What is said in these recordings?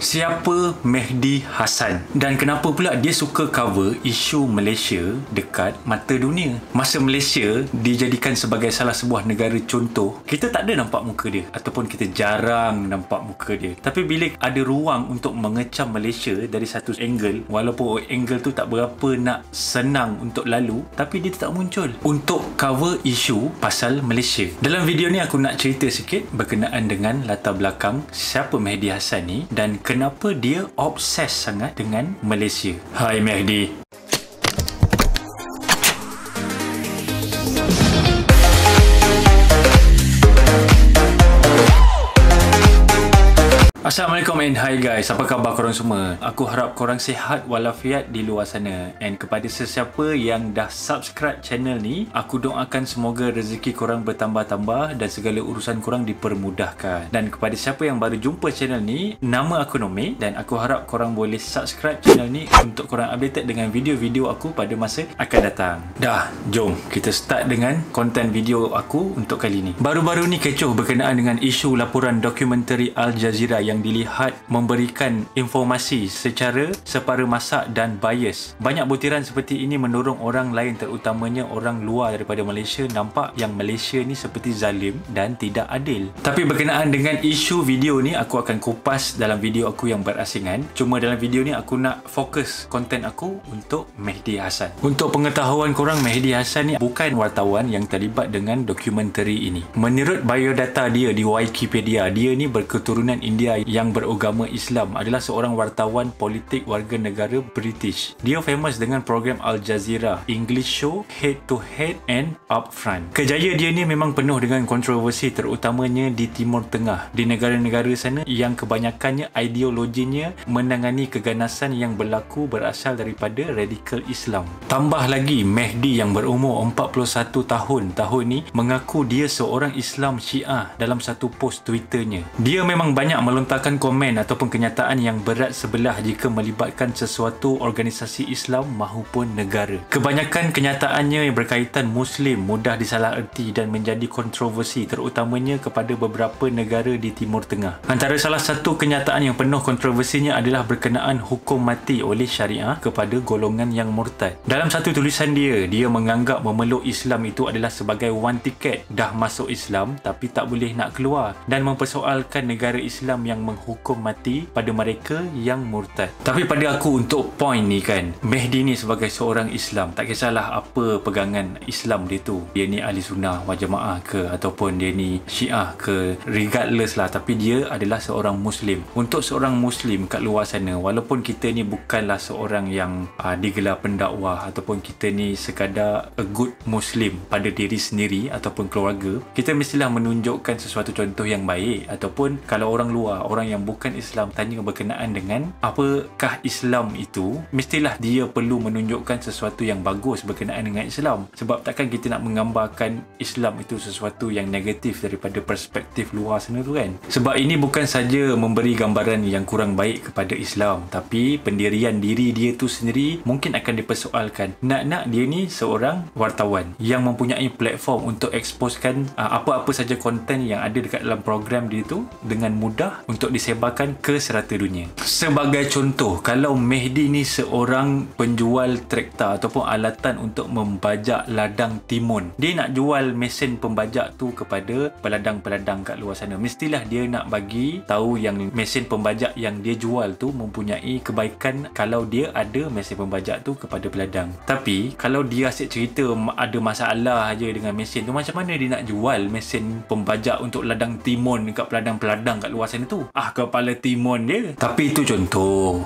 Siapa Mehdi Hasan dan kenapa pula dia suka cover isu Malaysia dekat mata dunia? Masa Malaysia dijadikan sebagai salah sebuah negara contoh, kita tak ada nampak muka dia ataupun kita jarang nampak muka dia. Tapi bila ada ruang untuk mengecam Malaysia dari satu angle, walaupun angle tu tak berapa nak senang untuk lalu, tapi dia tak muncul untuk cover isu pasal Malaysia. Dalam video ni aku nak cerita sikit berkenaan dengan latar belakang siapa Mehdi Hasan ni dan kenapa dia obses sangat dengan Malaysia. Hai Mehdi. Assalamualaikum and hi guys, apa khabar korang semua? Aku harap korang sihat walafiat di luar sana. And kepada sesiapa yang dah subscribe channel ni, aku doakan semoga rezeki korang bertambah-tambah dan segala urusan korang dipermudahkan. Dan kepada siapa yang baru jumpa channel ni, nama aku Nome dan aku harap korang boleh subscribe channel ni untuk korang updated dengan video-video aku pada masa akan datang. Dah, jom kita start dengan konten video aku untuk kali ni. Baru-baru ni kecoh berkenaan dengan isu laporan dokumentari Al Jazeera yang dilihat memberikan informasi secara separa masak dan bias. Banyak butiran seperti ini mendorong orang lain, terutamanya orang luar daripada Malaysia, nampak yang Malaysia ni seperti zalim dan tidak adil. Tapi berkenaan dengan isu video ni, aku akan kupas dalam video aku yang berasingan. Cuma dalam video ni aku nak fokus konten aku untuk Mehdi Hasan. Untuk pengetahuan korang, Mehdi Hasan ni bukan wartawan yang terlibat dengan dokumentari ini. Menurut biodata dia di Wikipedia, dia ni berketurunan India yang beragama Islam, adalah seorang wartawan politik warga negara British. Dia famous dengan program Al Jazeera, English show, Head to Head and Upfront. Kejayaan dia ni memang penuh dengan kontroversi, terutamanya di Timur Tengah, di negara-negara sana yang kebanyakannya ideologinya menangani keganasan yang berlaku berasal daripada radikal Islam. Tambah lagi, Mehdi yang berumur 41 tahun ni mengaku dia seorang Islam Syiah dalam satu post Twitternya. Dia memang banyak melontarkan komen ataupun kenyataan yang berat sebelah jika melibatkan sesuatu organisasi Islam maupun negara. Kebanyakan kenyataannya yang berkaitan Muslim mudah disalaherti dan menjadi kontroversi, terutamanya kepada beberapa negara di Timur Tengah. Antara salah satu kenyataan yang penuh kontroversinya adalah berkenaan hukum mati oleh syariah kepada golongan yang murtad. Dalam satu tulisan dia menganggap memeluk Islam itu adalah sebagai one ticket, dah masuk Islam tapi tak boleh nak keluar, dan mempersoalkan negara Islam yang menghukum mati pada mereka yang murtad. Tapi pada aku, untuk point ni kan, Mehdi ni sebagai seorang Islam, tak kisahlah apa pegangan Islam dia tu, dia ni ahli sunnah wal jamaah ke ataupun dia ni Syiah ke, regardless lah, tapi dia adalah seorang Muslim. Untuk seorang Muslim kat luar sana, walaupun kita ni bukanlah seorang yang digelar pendakwah ataupun kita ni sekadar a good Muslim pada diri sendiri ataupun keluarga, kita mestilah menunjukkan sesuatu contoh yang baik. Ataupun kalau orang luar, orang yang bukan Islam tanya berkenaan dengan apakah Islam itu, mestilah dia perlu menunjukkan sesuatu yang bagus berkenaan dengan Islam. Sebab takkan kita nak menggambarkan Islam itu sesuatu yang negatif daripada perspektif luar sana tu kan. Sebab ini bukan saja memberi gambaran yang kurang baik kepada Islam, tapi pendirian diri dia tu sendiri mungkin akan dipersoalkan. Nak dia ni seorang wartawan yang mempunyai platform untuk exposekan apa-apa saja konten yang ada dekat dalam program dia tu dengan mudah untuk disebarkan ke serata dunia. Sebagai contoh, kalau Mehdi ni seorang penjual traktor ataupun alatan untuk membajak ladang timun, dia nak jual mesin pembajak tu kepada peladang-peladang kat luar sana, mestilah dia nak bagi tahu yang mesin pembajak yang dia jual tu mempunyai kebaikan kalau dia ada mesin pembajak tu kepada peladang. Tapi kalau dia asyik cerita ada masalah aja dengan mesin tu, macam mana dia nak jual mesin pembajak untuk ladang timun dekat peladang-peladang kat luar sana tu? Kepala timun dia. Tapi itu contoh.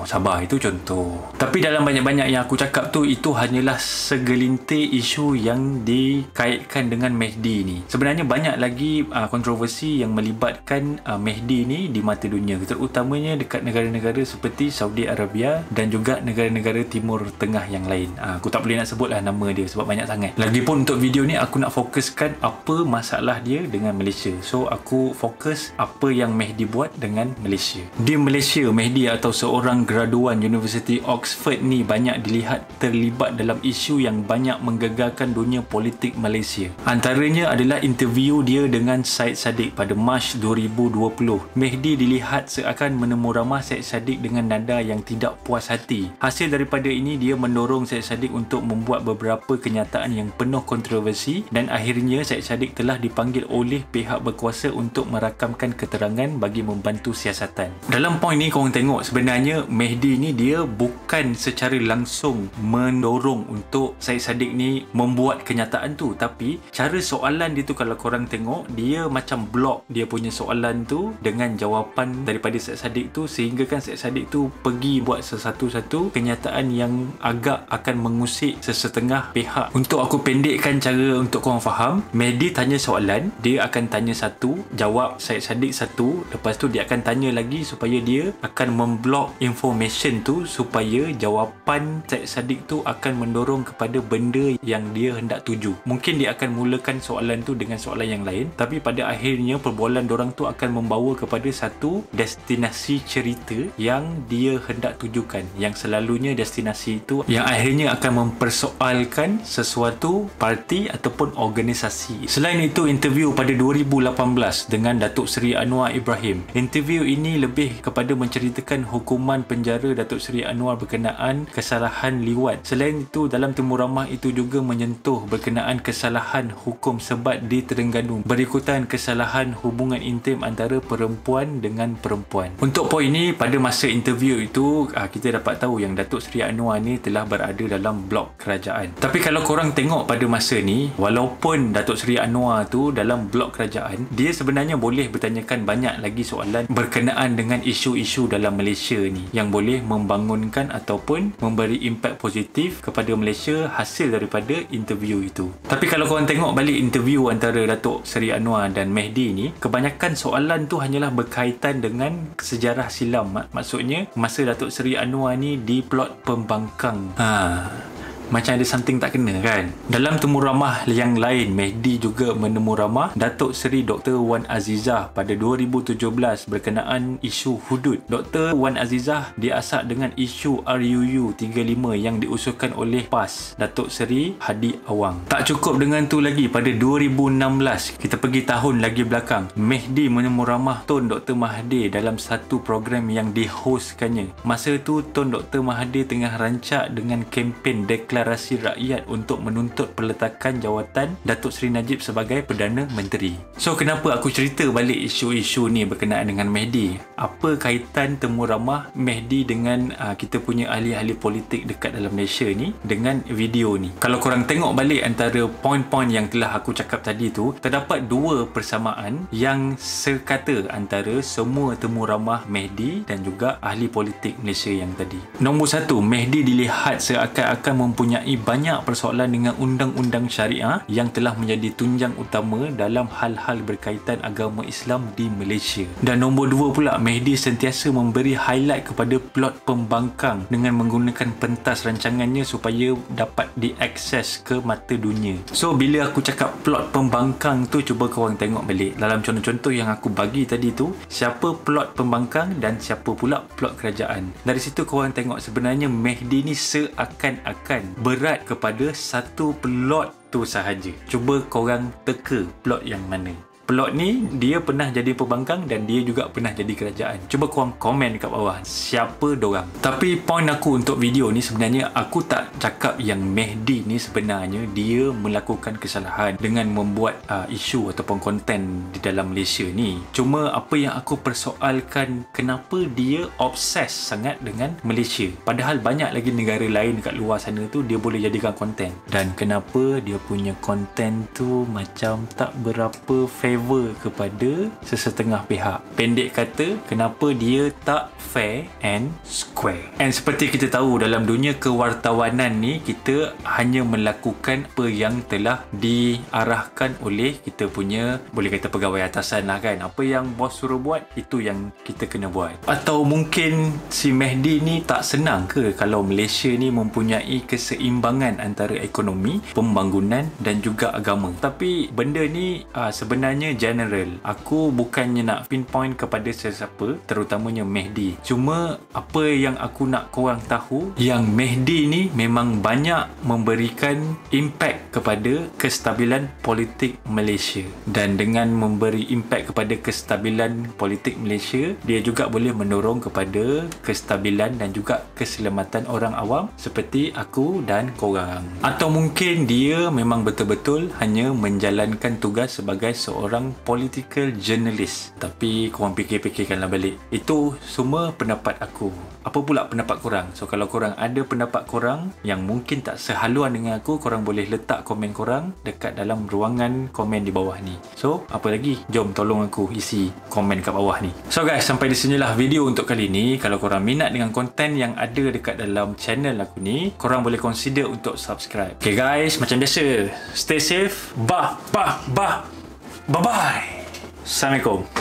Sabar, itu contoh. Tapi dalam banyak-banyak yang aku cakap tu, itu hanyalah segelintir isu yang dikaitkan dengan Mehdi ni. Sebenarnya banyak lagi kontroversi yang melibatkan Mehdi ni di mata dunia, terutamanya dekat negara-negara seperti Saudi Arabia dan juga negara-negara Timur Tengah yang lain. Aku tak boleh nak sebutlah nama dia sebab banyak sangat. Lagipun untuk video ni aku nak fokuskan apa masalah dia dengan Malaysia. So aku fokus apa apa yang Mehdi buat dengan Malaysia. Di Malaysia, Mehdi atau seorang graduan Universiti Oxford ni banyak dilihat terlibat dalam isu yang banyak menggegarkan dunia politik Malaysia. Antaranya adalah interview dia dengan Syed Saddiq pada Mac 2020. Mehdi dilihat seakan menemu ramah Syed Saddiq dengan nada yang tidak puas hati. Hasil daripada ini, dia mendorong Syed Saddiq untuk membuat beberapa kenyataan yang penuh kontroversi dan akhirnya Syed Saddiq telah dipanggil oleh pihak berkuasa untuk merakamkan keterangan bagi membantu siasatan. Dalam poin ni korang tengok sebenarnya Mehdi ni dia bukan secara langsung mendorong untuk Syed Saddiq ni membuat kenyataan tu, tapi cara soalan dia tu kalau korang tengok dia macam blok dia punya soalan tu dengan jawapan daripada Syed Saddiq tu, sehingga kan Syed Saddiq tu pergi buat satu kenyataan yang agak akan mengusik sesetengah pihak. Untuk aku pendekkan cara untuk korang faham, Mehdi tanya soalan, dia akan tanya satu, jawab Syed Saddiq satu, lepas tu dia akan tanya lagi supaya dia akan memblok information tu supaya jawapan Syed Saddiq tu akan mendorong kepada benda yang dia hendak tuju. Mungkin dia akan mulakan soalan tu dengan soalan yang lain, tapi pada akhirnya perbualan dorang tu akan membawa kepada satu destinasi cerita yang dia hendak tujukan, yang selalunya destinasi itu yang akhirnya akan mempersoalkan sesuatu parti ataupun organisasi. Selain itu, interview pada 2018 dengan Datuk Seri Anwar Ibrahim. Interview ini lebih kepada menceritakan hukuman penjara Datuk Seri Anwar berkenaan kesalahan liwat. Selain itu, dalam temu ramah itu juga menyentuh berkenaan kesalahan hukum sebat di Terengganu berikutan kesalahan hubungan intim antara perempuan dengan perempuan. Untuk poin ini, pada masa interview itu kita dapat tahu yang Datuk Seri Anwar ni telah berada dalam blok kerajaan. Tapi kalau korang tengok pada masa ni, walaupun Datuk Seri Anwar tu dalam blok kerajaan, dia sebenarnya boleh bertanyakan banyak lagi soalan berkenaan dengan isu-isu dalam Malaysia ni yang boleh membangunkan ataupun memberi impak positif kepada Malaysia hasil daripada interview itu. Tapi kalau korang tengok balik interview antara Datuk Seri Anwar dan Mehdi ni, kebanyakan soalan tu hanyalah berkaitan dengan sejarah silam. Maksudnya masa Datuk Seri Anwar ni di plot pembangkang. Macam ada something tak kena kan. Dalam temu ramah yang lain, Mehdi juga menemu ramah Datuk Seri Dr. Wan Azizah pada 2017 berkenaan isu hudud. Dr. Wan Azizah diasak dengan isu RUU 35 yang diusulkan oleh PAS Datuk Seri Hadi Awang. Tak cukup dengan tu lagi, pada 2016, kita pergi tahun lagi belakang, Mehdi menemu ramah Tun Dr. Mahathir dalam satu program yang dihostkannya. Masa tu Tun Dr. Mahathir tengah rancak dengan kempen deklarasi rakyat untuk menuntut peletakan jawatan Datuk Seri Najib sebagai Perdana Menteri. So kenapa aku cerita balik isu-isu ni berkenaan dengan Mehdi? Apa kaitan temu ramah Mehdi dengan kita punya ahli-ahli politik dekat dalam Malaysia ni dengan video ni? Kalau korang tengok balik antara poin-poin yang telah aku cakap tadi tu, terdapat dua persamaan yang sekata antara semua temu ramah Mehdi dan juga ahli politik Malaysia yang tadi. Nombor satu, Mehdi dilihat seakan-akan mempunyai banyak persoalan dengan undang-undang syariah yang telah menjadi tunjang utama dalam hal-hal berkaitan agama Islam di Malaysia. Dan nombor dua pula, Mehdi sentiasa memberi highlight kepada plot pembangkang dengan menggunakan pentas rancangannya supaya dapat diakses ke mata dunia. So bila aku cakap plot pembangkang tu, cuba korang tengok balik dalam contoh-contoh yang aku bagi tadi tu, siapa plot pembangkang dan siapa pula plot kerajaan. Dari situ korang tengok sebenarnya Mehdi ni seakan-akan berat kepada satu plot tu sahaja. Cuba korang teka plot yang mana. Plot ni dia pernah jadi pembangkang dan dia juga pernah jadi kerajaan. Cuba korang komen kat bawah siapa dorang. Tapi poin aku untuk video ni sebenarnya, aku tak cakap yang Mehdi ni sebenarnya dia melakukan kesalahan dengan membuat isu ataupun konten di dalam Malaysia ni. Cuma apa yang aku persoalkan, kenapa dia obses sangat dengan Malaysia, padahal banyak lagi negara lain dekat luar sana tu dia boleh jadikan konten. Dan kenapa dia punya konten tu macam tak berapa favor kepada sesetengah pihak. Pendek kata, kenapa dia tak fair and square. And seperti kita tahu, dalam dunia kewartawanan ni, kita hanya melakukan apa yang telah diarahkan oleh kita punya, boleh kata pegawai atasan lah kan. Apa yang bos suruh buat, itu yang kita kena buat. Atau mungkin si Mehdi ni tak senang ke kalau Malaysia ni mempunyai keseimbangan antara ekonomi, pembangunan dan juga agama. Tapi benda ni sebenarnya sebenarnya general. Aku bukannya nak pinpoint kepada sesiapa, terutamanya Mehdi. Cuma apa yang aku nak korang tahu, yang Mehdi ni memang banyak memberikan impact kepada kestabilan politik Malaysia. Dan dengan memberi impact kepada kestabilan politik Malaysia, dia juga boleh mendorong kepada kestabilan dan juga keselamatan orang awam seperti aku dan korang. Atau mungkin dia memang betul-betul hanya menjalankan tugas sebagai seorang political journalist. Tapi korang fikir-fikirkanlah balik. Itu semua pendapat aku. Apa pula pendapat korang? So kalau korang ada pendapat korang yang mungkin tak sehaluan dengan aku, korang boleh letak komen korang dekat dalam ruangan komen di bawah ni. So apa lagi? Jom tolong aku isi komen kat bawah ni. So guys, sampai di sinilah video untuk kali ni. Kalau korang minat dengan konten yang ada dekat dalam channel aku ni, korang boleh consider untuk subscribe. Okay guys, macam biasa, stay safe. Bye bye. Assalamualaikum.